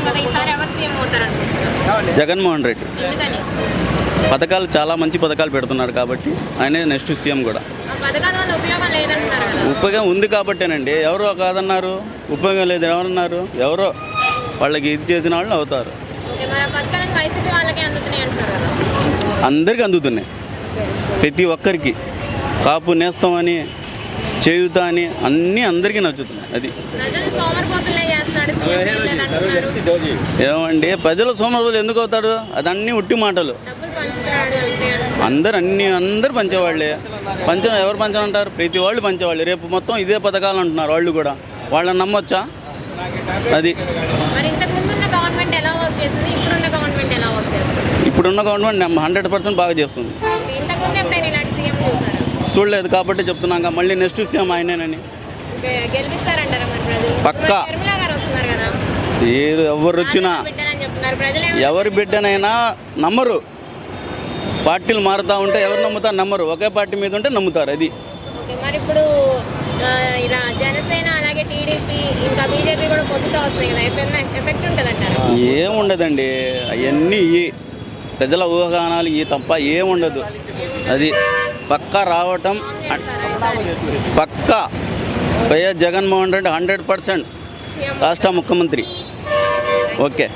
కదా, ఈసారి ఎవరు సీఎం అవుతారు అనుకుంటున్నారు? జగన్మోహన్ రెడ్డి ఎందుకని? పథకాలు చాలా మంచి పథకాలు పెడుతున్నారు కాబట్టి ఆయనే నెక్స్ట్ సీఎం కూడా. ఆ పథకాల వల్ల ఉపయోగం లేదంటున్నారు కదా. ఉపయోగం ఉంది కాబట్టేనండి. ఎవరో కాదన్నారు, ఉపయోగం లేదు ఎవరన్నారు, ఎవరో వాళ్ళకి ఇది చేసిన వాళ్ళు అవుతారు. ఓకే, మరి ఆ పథకాలను వైసీపీ వాళ్ళకే అందుతున్నాయి అంటారు కదా. అందరికీ అందుతున్నాయి, ప్రతి ఒక్కరికి. కాపు నేస్తామని, చేయుతా అని అన్నీ అందరికీ నచ్చుతున్నాయి. అది ప్రజలు సోమరిపోతులే చేస్తున్నాడు సీఎం లేదంటున్నారు. ఏమండి, ప్రజలు సోమరులు ఎందుకు అవుతారు? అదన్నీ ఉట్టి మాటలు. డబ్బులు పంచుతున్నాడు అంతే అంటున్నారు. అందరు పంచేవాళ్ళే. ఎవరు పంచనంటారు? ప్రతి వాళ్ళు పంచేవాళ్ళే. రేపు మొత్తం ఇదే పథకాలు అంటున్నారు వాళ్ళు కూడా. వాళ్ళని నమ్మొచ్చా? అది మరి ఇంతకు ముందున్న గవర్నమెంట్ ఎలా వర్క్ చేస్తుంది, ఇప్పుడున్న గవర్నమెంట్ ఎలా వర్క్ చేస్తుంది? ఇప్పుడున్న గవర్నమెంట్ 100% బాగా చేస్తుంది. ఇంతకు ముందు ఎప్పుడైనా ఇలాంటి సీఎం చూసారు? చూడలేదు కాబట్టి చెప్తున్నాక మళ్ళీ నెక్స్ట్ సీఎం ఆయనేనని. గెలిపిస్తారంటారా మరి ప్రజలు? పక్కా. షర్మిల గారు వస్తున్నారు కదా, ఎవరు వచ్చినా, బిడ్డనని చెప్తున్నారు ప్రజలు. ఎవరి బిడ్డనైనా నమ్మరు. పార్టీలు మారుతూ ఉంటే ఎవరు నమ్ముతారు? నమ్మరు. ఒకే పార్టీ మీద ఉంటే నమ్ముతారు. అది ఓకే, మరి ఇప్పుడు ఇలా జనసేన అలాగే టీడీపీ ఇంకా బీజేపీ కూడా పొద్దుతో వస్తున్నాయి కదా, ఎఫెక్ట్ ఉంటుంది అంటారు? ఏముండదండి. అవన్నీ ప్రజల ఊహాగానాలు తప్ప ఏముండదు. అది పక్కా రావటం పక్కా. వైఎస్ జగన్మోహన్ రెడ్డి 100% రాష్ట్ర ముఖ్యమంత్రి. ఓకే.